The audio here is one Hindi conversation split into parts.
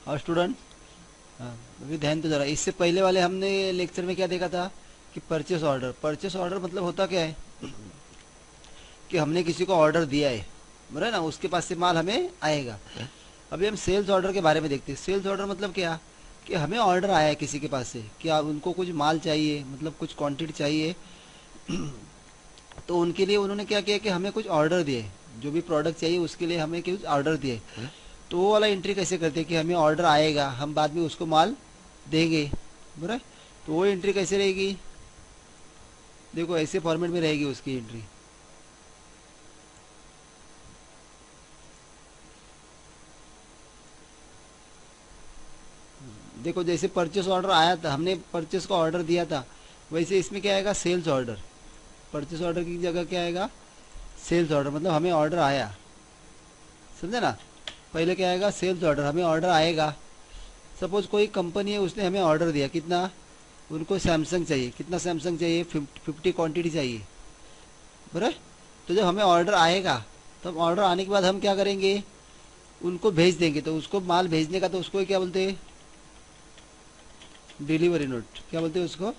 और स्टूडेंट, हाँ, अभी ध्यान तो जरा, इससे पहले वाले हमने लेक्चर में क्या देखा था कि परचेस ऑर्डर, परचेस ऑर्डर मतलब होता क्या है कि हमने किसी को ऑर्डर दिया है, बराबर है ना, उसके पास से माल हमें आएगा। अभी हम सेल्स ऑर्डर के बारे में देखते हैं। सेल्स ऑर्डर मतलब क्या, कि हमें ऑर्डर आया है किसी के पास से कि आप उनको कुछ माल चाहिए, मतलब कुछ क्वांटिटी चाहिए। तो उनके लिए उन्होंने क्या किया कि हमें कुछ ऑर्डर दिए, जो भी प्रोडक्ट चाहिए उसके लिए हमें कुछ ऑर्डर दिए। तो वो वाला एंट्री कैसे करते हैं कि हमें ऑर्डर आएगा, हम बाद में उसको माल देंगे, बराबर। तो वो एंट्री कैसे रहेगी, देखो ऐसे फॉर्मेट में रहेगी उसकी एंट्री। देखो जैसे परचेस ऑर्डर आया था, हमने परचेस का ऑर्डर दिया था, वैसे इसमें क्या आएगा, सेल्स ऑर्डर। परचेस ऑर्डर की जगह क्या आएगा, सेल्स ऑर्डर, मतलब हमें ऑर्डर आया, समझे ना। पहले क्या आएगा, सेल्स ऑर्डर, हमें ऑर्डर आएगा। सपोज कोई कंपनी है, उसने हमें ऑर्डर दिया, कितना, उनको सैमसंग चाहिए, कितना सैमसंग चाहिए, 50 क्वांटिटी चाहिए, बराबर। तो जब हमें ऑर्डर आएगा, तो ऑर्डर आने के बाद हम क्या करेंगे, उनको भेज देंगे। तो उसको माल भेजने का, तो उसको क्या बोलते हैं, डिलीवरी नोट। क्या बोलते हैं उसको,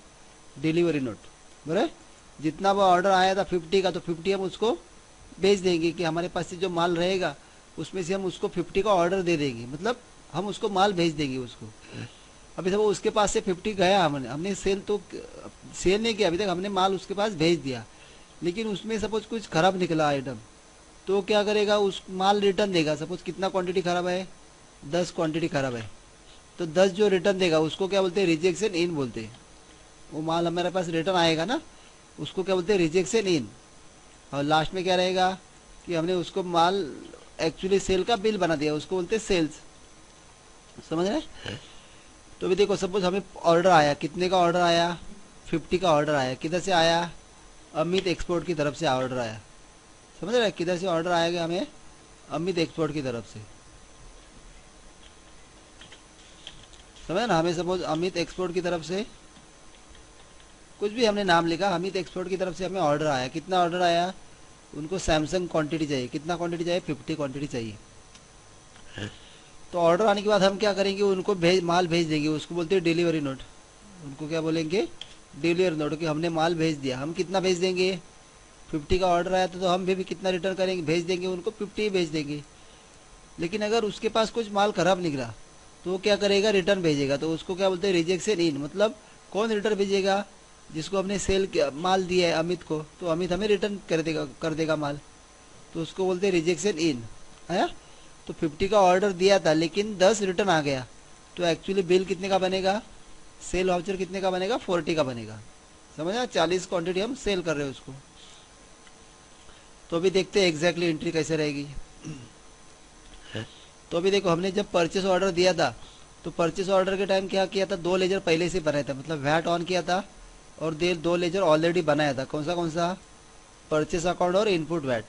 डिलीवरी नोट, बराबर। जितना वो ऑर्डर आया था 50 का, तो 50 हम उसको भेज देंगे कि हमारे पास से जो माल रहेगा उसमें से हम उसको 50 का ऑर्डर दे देंगे, मतलब हम उसको माल भेज देंगे उसको। अभी सब उसके पास से 50 गया, हमने हमने सेल तो सेल नहीं किया अभी तक, हमने माल उसके पास भेज दिया। लेकिन उसमें सपोज कुछ खराब निकला आइटम, तो क्या करेगा, उस माल रिटर्न देगा। सपोज कितना क्वांटिटी खराब है, 10 क्वांटिटी खराब है, तो 10 जो रिटर्न देगा उसको क्या बोलते हैं, रिजेक्शन इन बोलते हैं। वो माल हमारे पास रिटर्न आएगा ना, उसको क्या बोलते हैं, रिजेक्शन इन। और लास्ट में क्या रहेगा कि हमने उसको माल एक्चुअली सेल का बिल बना दिया, उसको बोलते हैं सेल्स, समझ रहे। तो भी देखो सपोज हमें ऑर्डर आया, कितने का ऑर्डर आया, 50 का ऑर्डर आया। किधर से आया, अमित एक्सपोर्ट की तरफ से ऑर्डर आया, समझ रहे। किधर से ऑर्डर आएगा हमें, अमित एक्सपोर्ट की तरफ से, समझ ना। हमें सपोज अमित एक्सपोर्ट की तरफ से, कुछ भी हमने नाम लिखा, अमित एक्सपोर्ट की तरफ से हमें ऑर्डर आया। कितना ऑर्डर आया, उनको सैमसंग क्वांटिटी चाहिए, कितना क्वांटिटी चाहिए, 50 क्वांटिटी चाहिए। तो ऑर्डर आने के बाद हम क्या करेंगे, उनको माल भेज देंगे, उसको बोलते हैं डिलीवरी नोट। उनको क्या बोलेंगे, डिलीवरी नोट, कि हमने माल भेज दिया। हम कितना भेज देंगे, 50 का ऑर्डर आया था, तो हम भी कितना रिटर्न करेंगे, भेज देंगे उनको, 50 ही भेज देंगे। लेकिन अगर उसके पास कुछ माल खराब निकला, तो वो क्या करेगा, रिटर्न भेजेगा। तो उसको क्या बोलते हैं, रिजेक्शन इन। मतलब कौन रिटर्न भेजेगा, जिसको हमने सेल माल दिया है अमित को, तो अमित हमें रिटर्न कर देगा माल, तो उसको बोलते हैं रिजेक्शन इन, है। तो 50 का ऑर्डर दिया था, लेकिन 10 रिटर्न आ गया, तो एक्चुअली बिल कितने का बनेगा, सेल वाउचर कितने का बनेगा, 40 का बनेगा, समझा। 40 क्वांटिटी हम सेल कर रहे हैं उसको। तो अभी देखते हैं एग्जैक्टली एंट्री कैसे रहेगी। तो अभी देखो, हमने जब परचेस ऑर्डर दिया था, तो परचेस ऑर्डर के टाइम क्या किया था, दो लेजर पहले से बनाया था, मतलब वैट ऑन किया था, और दो लेजर ऑलरेडी बनाया था। कौन सा, परचेस अकाउंट और इनपुट वैट।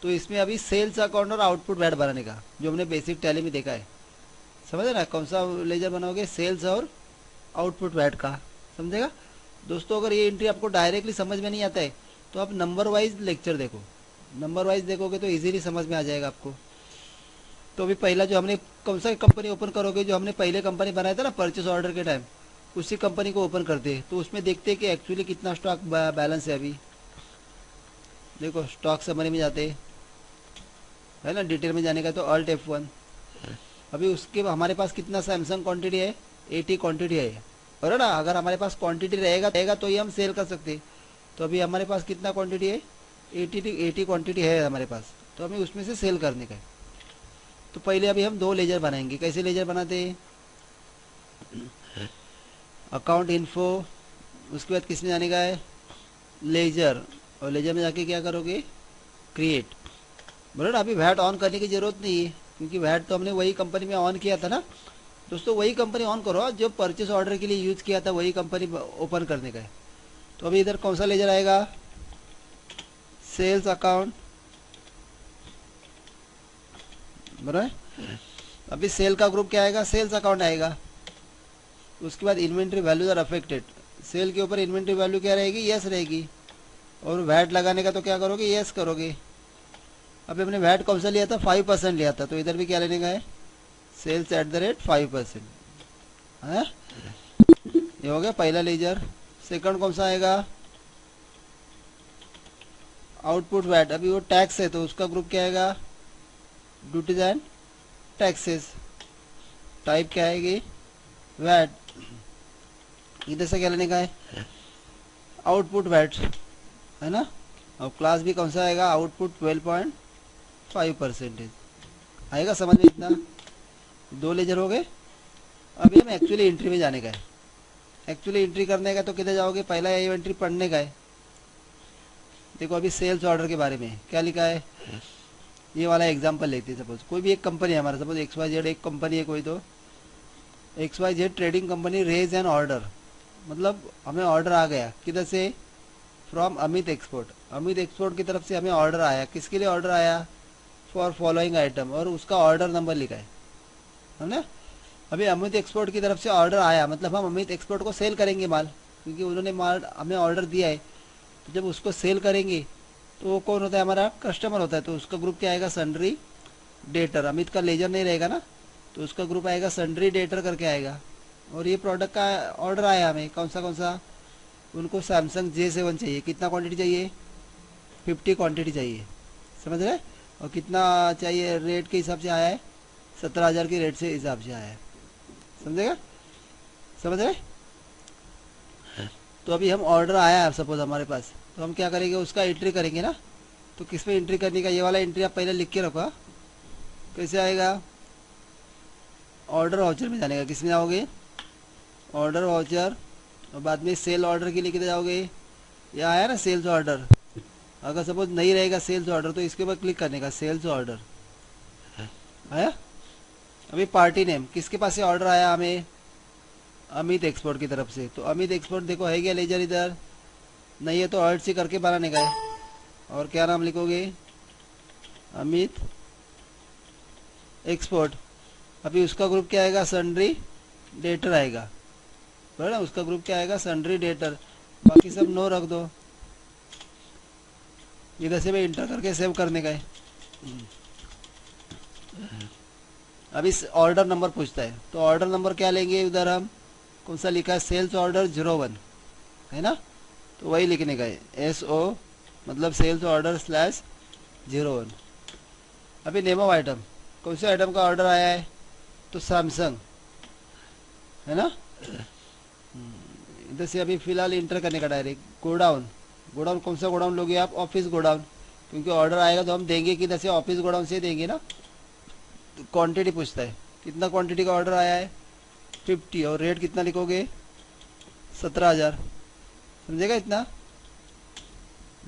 तो इसमें अभी सेल्स अकाउंट और आउटपुट वैट बनाने का, जो हमने बेसिक टैली में देखा है, समझे ना। कौन सा लेजर बनाओगे, सेल्स और आउटपुट वैट का, समझेगा। दोस्तों अगर ये एंट्री आपको डायरेक्टली समझ में नहीं आता है, तो आप नंबर वाइज लेक्चर देखो, नंबर वाइज देखोगे तो इजीली समझ में आ जाएगा आपको। तो अभी पहला जो हमने, कौन सा कंपनी ओपन करोगे, जो हमने पहले कंपनी बनाया था ना परचेस ऑर्डर के टाइम, उसी कंपनी को ओपन करते हैं। तो उसमें देखते हैं कि एक्चुअली कितना स्टॉक बैलेंस है अभी। देखो स्टॉक समरी में जाते हैं, है ना, डिटेल में जाने का तो अल्ट F1। अभी उसके हमारे पास कितना सैमसंग क्वांटिटी है, 80 क्वांटिटी है, और है ना। अगर हमारे पास क्वांटिटी रहेगा तो ही हम सेल कर सकते हैं। तो अभी हमारे पास कितना क्वांटिटी है, 80 क्वांटिटी है हमारे पास, तो हमें उसमें से सेल करने का है। तो पहले अभी हम दो लेजर बनाएंगे। कैसे लेजर बनाते हैं, अकाउंट इन्फो, उसके बाद किस में जाने का है, लेजर, और लेजर में जाके क्या करोगे, क्रिएट, बराबर। अभी वैट ऑन करने की ज़रूरत नहीं है, क्योंकि वैट तो हमने वही कंपनी में ऑन किया था ना। दोस्तों वही कंपनी ऑन करो जो परचेस ऑर्डर के लिए यूज़ किया था, वही कंपनी ओपन करने का है। तो अभी इधर कौन सा लेजर आएगा, सेल्स अकाउंट, बराबर। अभी सेल का ग्रुप क्या आएगा, सेल्स अकाउंट आएगा। उसके बाद inventory values are affected, sale के ऊपर इन्वेंट्री वैल्यू क्या रहेगी, यस रहेगी। और वैट लगाने का तो क्या करोगे, यस करोगे। अभी हमने वैट कौन सा लिया था, 5% लिया था, तो इधर भी क्या लेने का है, सेल्स एट द रेट 5% है। ये हो गया पहला लेजर। सेकंड कौन सा आएगा? Output VAT. अभी वो टैक्स है तो उसका ग्रुप क्या आएगा? Duties and taxes. टाइप क्या आएगी? वैट। इधर से क्या लेने का है? आउटपुट वैट, है ना। और क्लास भी कौन सा आएगा? आउटपुट 12.5% आएगा। समझ में इतना? दो लेजर हो गए। अभी हम एक्चुअली एंट्री में जाने का है। एक्चुअली एंट्री करने का तो किधर जाओगे? पहला ये एंट्री पढ़ने का है। देखो अभी सेल्स ऑर्डर के बारे में क्या लिखा है, ये वाला एग्जांपल लेते हैं। सपोज कोई भी एक कंपनी है हमारा, सपोज XYZ एक कंपनी है कोई, तो XYZ trading company raise an order, मतलब हमें ऑर्डर आ गया किधर से? From Amit export. Amit export की तरफ से हमें ऑर्डर आया। किसके लिए ऑर्डर आया? फॉर फॉलोइंग आइटम, और उसका ऑर्डर नंबर लिखा है ना। अभी अमित एक्सपोर्ट की तरफ से ऑर्डर आया, मतलब हम अमित एक्सपोर्ट को सेल करेंगे माल, क्योंकि उन्होंने माल हमें ऑर्डर दिया है। तो जब उसको सेल करेंगे तो वो कौन होता है? हमारा कस्टमर होता है। तो उसका ग्रुप क्या आएगा? Sundry debtor. अमित का लेजर नहीं रहेगा ना, तो उसका ग्रुप आएगा सन्ड्री डेटर करके आएगा। और ये प्रोडक्ट का ऑर्डर आया हमें, कौन सा? उनको सैमसंग J7 चाहिए। कितना क्वांटिटी चाहिए? 50 क्वांटिटी चाहिए। समझ रहे? और कितना चाहिए? रेट के हिसाब से आया है 17,000 की रेट से हिसाब से आया है। समझेगा? समझ रहे? तो अभी हम ऑर्डर आया है सपोज हमारे पास, तो हम क्या करेंगे? उसका एंट्री करेंगे ना। तो किस पे एंट्री करने का? ये वाला एंट्री आप पहले लिख के रखो। कैसे आएगा? ऑर्डर वाउचर में जाने का। किस में जाओगे? Order voucher. और बाद में सेल ऑर्डर के लिए किधर जाओगे? ये आया ना सेल्स ऑर्डर। अगर सपोज नहीं रहेगा सेल्स ऑर्डर तो इसके ऊपर क्लिक करने का, सेल्स ऑर्डर आया। अभी पार्टी नेम, किसके पास से ऑर्डर आया हमें? अमित एक्सपोर्ट की तरफ से। तो अमित एक्सपोर्ट देखो है क्या लेजर? इधर नहीं है तो अर्ट से करके बनाने का है। और क्या नाम लिखोगे? अमित एक्सपोर्ट। अभी उसका ग्रुप क्या आएगा? सन्ड्री डेटर आएगा, बराबर ना। उसका ग्रुप क्या आएगा? Sundry debtor. बाकी सब नो रख दो। इधर से भी इंटर करके सेव करने का है। अभी ऑर्डर नंबर पूछता है, तो ऑर्डर नंबर क्या लेंगे? उधर हम कौन सा लिखा है? सेल्स ऑर्डर 01 है ना, तो वही लिखने का है। SO मतलब सेल्स ऑर्डर /01। अभी नेम ऑफ आइटम, कौन से आइटम का ऑर्डर आया है? तो सैमसंग, है ना। इधर से अभी फिलहाल इंटर करने का डायरेक्ट। गोडाउन। गोडाउन कौन सा गोडाउन लोगे आप? ऑफिस गोडाउन, क्योंकि ऑर्डर आएगा तो हम देंगे किधर से? ऑफिस गोडाउन से देंगे ना। तो क्वांटिटी पूछता है, कितना क्वांटिटी का ऑर्डर आया है? 50। और रेट कितना लिखोगे? 17,000। समझेगा इतना?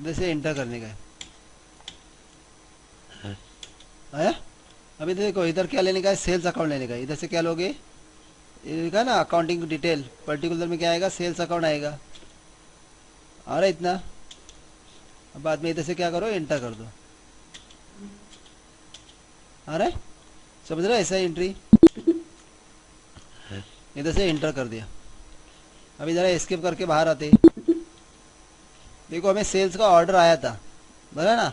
इधर से इंटर करने का है। आया? अभी देखो इधर क्या लेने का है? सेल्स अकाउंट लेने का है। इधर से क्या लोगे? ये लिखा है ना अकाउंटिंग डिटेल, पर्टिकुलर में क्या आएगा? सेल्स अकाउंट आएगा। आ रहा है इतना? अब बाद में इधर से क्या करो? एंटर कर दो। आ रहा है? समझ रहा है? ऐसा एंट्री इधर से एंटर कर दिया। अभी जरा एस्केप करके बाहर आते। देखो हमें सेल्स का ऑर्डर आया था, बराबर ना।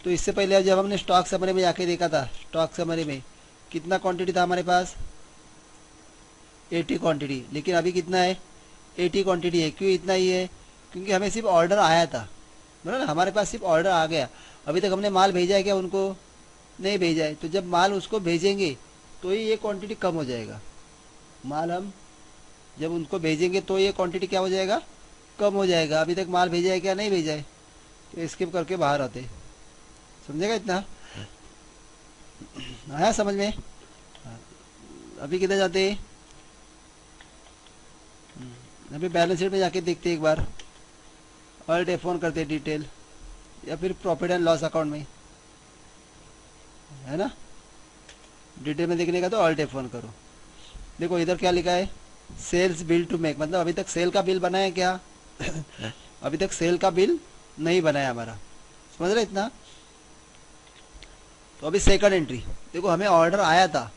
तो इससे पहले जब हमने स्टॉक समरी में जाके देखा था, स्टॉक समरी में कितना क्वांटिटी था हमारे पास? 80 क्वांटिटी। लेकिन अभी कितना है? 80 क्वांटिटी है। क्यों इतना ही है? क्योंकि हमें सिर्फ ऑर्डर आया था, बराबर ना। हमारे पास सिर्फ ऑर्डर आ गया। अभी तक हमने माल भेजा है क्या उनको? नहीं भेजा है। तो जब माल उसको भेजेंगे तो ही ये क्वांटिटी कम हो जाएगा। माल हम जब उनको भेजेंगे तो ये क्वांटिटी क्या हो जाएगा? कम हो जाएगा। अभी तक माल भेजा है क्या? नहीं भेजा है। तो स्किप करके बाहर आते। समझेगा इतना? आया समझ में? अभी किधर जाते? अभी बैलेंस शीट में जाके देखते एक बार। ऑल्ट F1 करते डिटेल, या फिर प्रॉफिट एंड लॉस अकाउंट में, है ना। डिटेल में देखने का तो ऑल्ट F1 करो। देखो इधर क्या लिखा है? सेल्स बिल टू मेक, मतलब अभी तक सेल का बिल बना है क्या? अभी तक सेल का बिल नहीं बनाया हमारा। समझ रहे इतना? तो अभी सेकंड एंट्री देखो, हमें ऑर्डर आया था,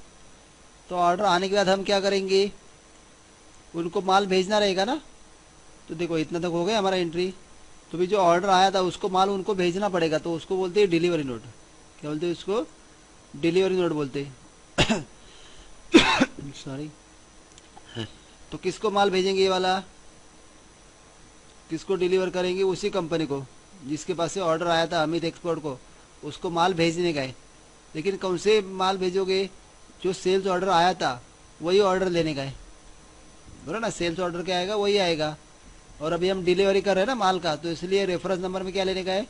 तो ऑर्डर आने के बाद हम क्या करेंगे? उनको माल भेजना रहेगा ना। तो देखो इतना तक हो गया हमारा एंट्री। तो भी जो ऑर्डर आया था उसको माल उनको भेजना पड़ेगा, तो उसको बोलते हैं डिलीवरी नोट। क्या बोलते हैं उसको? डिलीवरी नोट बोलते हैं। सॉरी। तो किसको माल भेजेंगे, ये वाला किसको डिलीवर करेंगे, उसी कंपनी को जिसके पास से ऑर्डर आया था अमित एक्सपोर्ट को, उसको माल भेजने का है। लेकिन कौन से माल भेजोगे, जो सेल्स ऑर्डर आया था वही ऑर्डर लेने का है, बोलो ना। सेल्स ऑर्डर क्या आएगा वही आएगा। और अभी हम डिलीवरी कर रहे हैं ना माल का, तो इसलिए रेफरेंस नंबर में क्या लेने का है,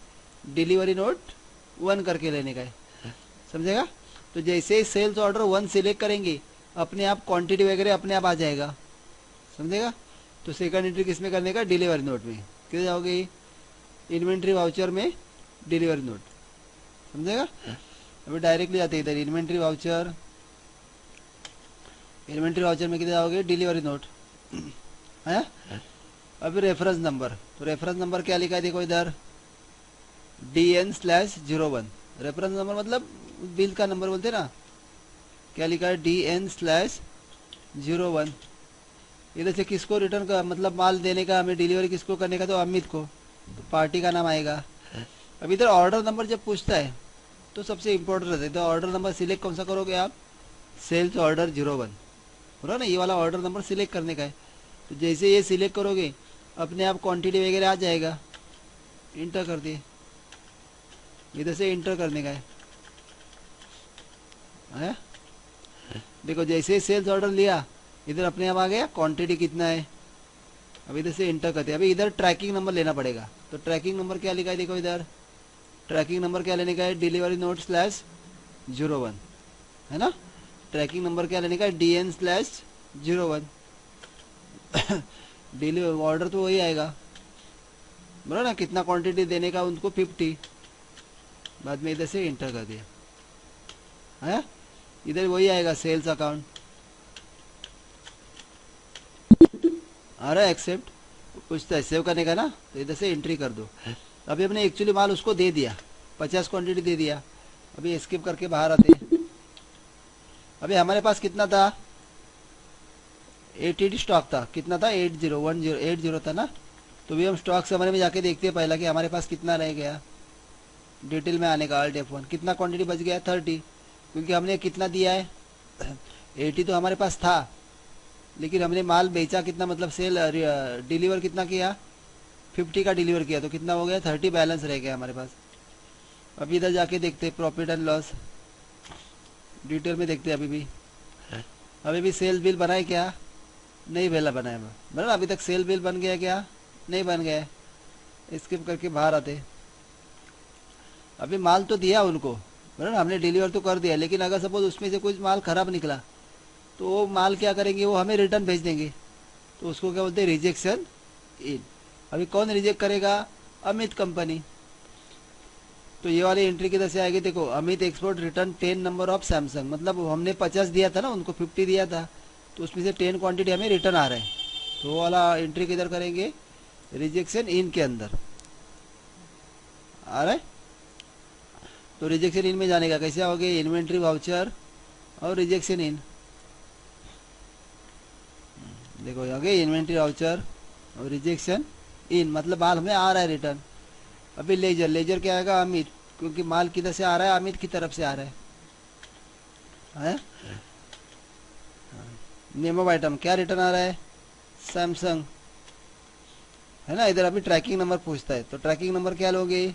डिलीवरी नोट 1 करके लेने का है, समझेगा। तो जैसे ही सेल्स ऑर्डर 1 सिलेक्ट करेंगे, अपने आप क्वांटिटी वगैरह अपने आप आ जाएगा, समझेगा। तो सेकंड एंट्री किस में करने का, डिलीवरी नोट में। किधर जाओगे, इन्वेंट्री वाउचर में डिलीवरी नोट, समझेगा। अभी डायरेक्टली जाते इधर इन्वेंट्री वाउचर, इन्वेंट्री वाउचर में किधर जाओगे, डिलीवरी नोट है। अभी रेफरेंस नंबर, तो रेफरेंस नंबर क्या लिखा है देखो इधर, DN/01। रेफरेंस नंबर मतलब बिल का नंबर बोलते ना, क्या लिखा है, DN/01। इधर से किसको रिटर्न का मतलब माल देने का, हमें डिलीवरी किसको करने का, तो अमित को, तो पार्टी का नाम आएगा। अब इधर ऑर्डर नंबर जब पूछता है तो सबसे इम्पोर्टेंट रहता है, तो ऑर्डर नंबर सिलेक्ट कौन सा करोगे आप, सेल्स ऑर्डर 01, बोलो ना, ये वाला ऑर्डर नंबर सिलेक्ट करने का है। तो जैसे ये सिलेक्ट करोगे, अपने आप क्वांटिटी वगैरह आ जाएगा, इंटर कर दिए, इधर से इंटर करने का है। देखो जैसे ही सेल्स ऑर्डर लिया, इधर अपने आप आ गया क्वांटिटी कितना है। अब इधर से इंटर करते हैं। अभी इधर ट्रैकिंग नंबर लेना पड़ेगा, तो ट्रैकिंग नंबर क्या लिखा है देखो इधर, ट्रैकिंग नंबर क्या लेने का है, डिलीवरी नोट/01, है ना। ट्रैकिंग नंबर क्या लेने का है, DN/01। डिलीवर ऑर्डर तो वही आएगा, बोला ना, कितना क्वांटिटी देने का उनको, 50। बाद में इधर से इंटर कर दिया है, इधर वही आएगा, सेल्स अकाउंट आ रहा है, एक्सेप्ट पूछता है सेव करने का ना, तो इधर से एंट्री कर दो। अभी हमने एक्चुअली माल उसको दे दिया, 50 क्वांटिटी दे दिया। अभी स्किप करके बाहर आते हैं। अभी हमारे पास कितना था, 80 स्टॉक था, कितना था, 80 था ना। तो भी हम स्टॉक समरी में जाके देखते हैं पहला कि हमारे पास कितना रह गया, डिटेल में आने का, Alt F1, कितना क्वांटिटी बच गया, 30, क्योंकि हमने कितना दिया है, 80 तो हमारे पास था, लेकिन हमने माल बेचा कितना, मतलब सेल डिलीवर कितना किया, 50 का डिलीवर किया, तो कितना हो गया, 30 बैलेंस रह गया हमारे पास। अभी इधर जाके देखते हैं प्रॉफिट एंड लॉस, डिटेल में देखते हैं। अभी भी सेल बिल बनाए क्या, नहीं पहला बनाया, बना अभी तक सेल बिल बन गया क्या, नहीं बन गया, स्किप करके बाहर आते। अभी माल तो दिया उनको, बना हमने डिलीवर तो कर दिया, लेकिन अगर सपोज उसमें से कुछ माल खराब निकला, तो वो माल क्या करेंगे, वो हमें रिटर्न भेज देंगे, तो उसको क्या बोलते हैं, रिजेक्शन इन। अभी कौन रिजेक्ट करेगा, अमित कंपनी। तो ये वाली एंट्री किधर से आएगी, देखो, Amit export return 10 number of Samsung, मतलब हमने 50 दिया था ना उनको, 50 दिया था, तो उसमें से 10 क्वांटिटी हमें रिटर्न आ रहा है, तो वो वाला एंट्री किधर करेंगे, रिजेक्शन इन के अंदर आ रहा है। तो रिजेक्शन इन में जाने का कैसे आओगे, इन्वेंट्री वाउचर और रिजेक्शन इन, देखो आगे इन्वेंट्री वाउचर और रिजेक्शन इन, मतलब माल हमें आ रहा है रिटर्न। अभी लेजर, लेजर क्या आएगा, अमित, क्योंकि माल किधर से आ रहा है, अमित की तरफ से आ रहा है। नेम ऑफ आइटम क्या रिटर्न आ रहा है, सैमसंग, है ना। इधर अभी ट्रैकिंग नंबर पूछता है, तो ट्रैकिंग नंबर क्या लोगे,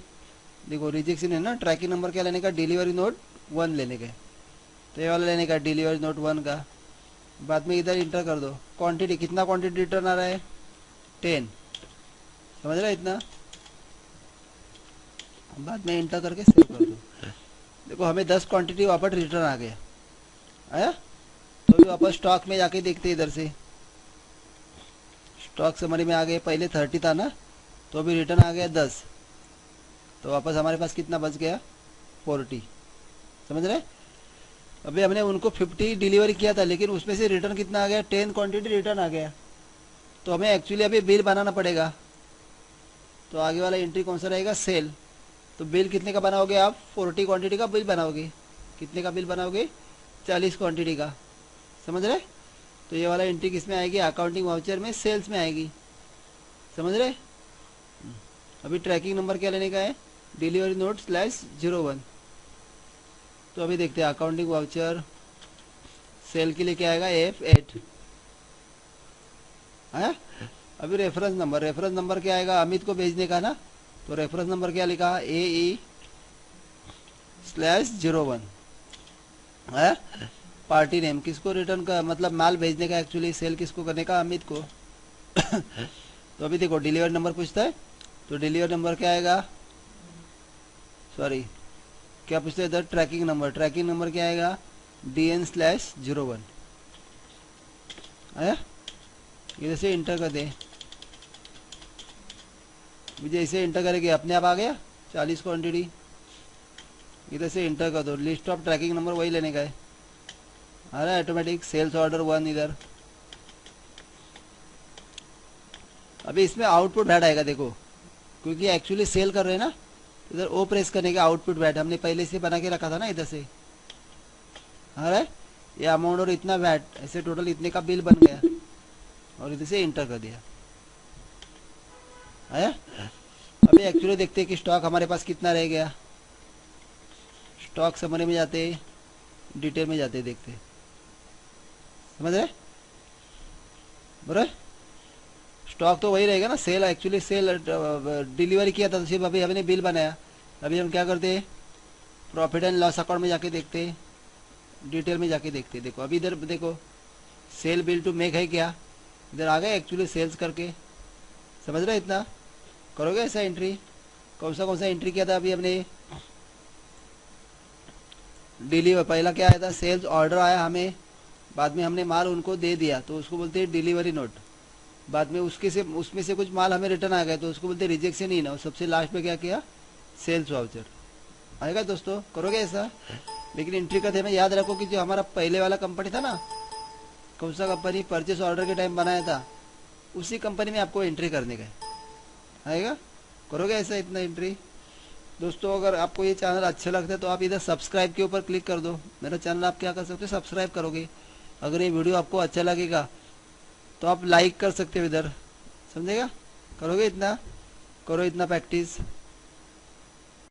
देखो रिजेक्शन है ना, ट्रैकिंग नंबर क्या लेने का, डिलीवरी नोट 1 लेने का, तो ये वाला लेने का, डिलीवरी नोट 1 का। बाद में इधर इंटर कर दो, क्वांटिटी कितना, क्वांटिटी रिटर्न आ रहा है, 10, समझ रहा है इतना। बाद में इंटर करके सेव कर दो। देखो हमें 10 क्वांटिटी वापस रिटर्न आ गया, आया। तो अभी वापस स्टॉक में जाके देखते इधर से, स्टॉक समरी में आ गए, पहले 30 था ना, तो अभी रिटर्न आ गया 10, तो वापस हमारे पास कितना बच गया, 40, समझ रहे। अभी हमने उनको 50 डिलीवरी किया था, लेकिन उसमें से रिटर्न कितना आ गया, 10 क्वांटिटी रिटर्न आ गया, तो हमें एक्चुअली अभी बिल बनाना पड़ेगा। तो आगे वाला एंट्री कौन सा रहेगा, सेल। तो बिल कितने का बनाओगे आप, 40 क्वांटिटी का बिल बनाओगे, कितने का बिल बनाओगे, 40 क्वांटिटी का, समझ रहे। तो ये वाला एंट्री किस में आएगी, अकाउंटिंग वाउचर में, सेल्स में आएगी, समझ रहे। अभी ट्रैकिंग नंबर क्या लेने का है, डिलीवरी नोट/01। तो अभी देखते हैं अकाउंटिंग वाउचर, सेल के लिए क्या आएगा F8 है। अभी रेफरेंस नंबर क्या आएगा, अमित को भेजने का ना, तो रेफरेंस नंबर क्या लिखा, AE/01 है। पार्टी नेम किसको रिटर्न का मतलब माल भेजने का, एक्चुअली सेल किसको करने का, अमित को। तो अभी देखो डिलीवर नंबर पूछता है, तो डिलीवर नंबर क्या आएगा, सॉरी क्या पूछते हैं इधर, ट्रैकिंग नंबर क्या आएगा, DN/01 है। इधर से इंटर कर दे, मुझे इसे इंटर करेंगे अपने आप आ गया 40 क्वान्टिटी। इधर से इंटर कर दो, लिस्ट ऑफ ट्रैकिंग नंबर वही लेने का है, आ रहा है ऑटोमेटिक। सेल्स ऑर्डर 1 इधर। अभी इसमें आउटपुट बैठ आएगा देखो, क्योंकि एक्चुअली सेल कर रहे हैं ना, इधर ओ प्रेस करने का आउटपुट बैठ हमने पहले से बना के रखा था ना, इधर से आ रहा है ये अमाउंट और इतना वैट, ऐसे टोटल इतने का बिल बन गया और इधर से इंटर कर दिया आया। अभी एक्चुअली देखते हैं कि स्टॉक हमारे पास कितना रह गया। स्टॉक समरी में जाते, डिटेल में जाते, देखते, समझ रहे बराबर। स्टॉक तो वही रहेगा ना, सेल एक्चुअली सेल डिलीवरी किया था तो सिर्फ अभी हमने बिल बनाया। अभी हम क्या करते हैं, प्रॉफिट एंड लॉस अकाउंट में जाके देखते हैं, डिटेल में जाके देखते हैं। देखो अभी इधर देखो सेल बिल टू मेक है क्या, इधर आ गए एक्चुअली सेल्स करके, समझ रहे। इतना करोगे ऐसा एंट्री, कौन सा एंट्री किया था अभी हमने, डिलीवर पहला क्या आया था, सेल्स ऑर्डर आया हमें, बाद में हमने माल उनको दे दिया तो उसको बोलते हैं डिलीवरी नोट। बाद में उसमें से कुछ माल हमें रिटर्न आ गया तो उसको बोलते हैं रिजेक्शन ही ना। और सबसे लास्ट में क्या किया, सेल्स वाउचर आएगा। दोस्तों करोगे ऐसा, लेकिन एंट्री का में याद रखो कि जो हमारा पहले वाला कंपनी था ना, कौन सा कंपनी परचेस ऑर्डर के टाइम बनाया था, उसी कंपनी में आपको एंट्री करने का है, आएगा। करोगे ऐसा इतना एंट्री। दोस्तों अगर आपको ये चैनल अच्छा लगता है तो आप इधर सब्सक्राइब के ऊपर क्लिक कर दो। मेरा चैनल आप क्या कर सकते हो, सब्सक्राइब करोगे। अगर ये वीडियो आपको अच्छा लगेगा तो आप लाइक कर सकते हो इधर, समझेगा। करोगे इतना, करो इतना प्रैक्टिस।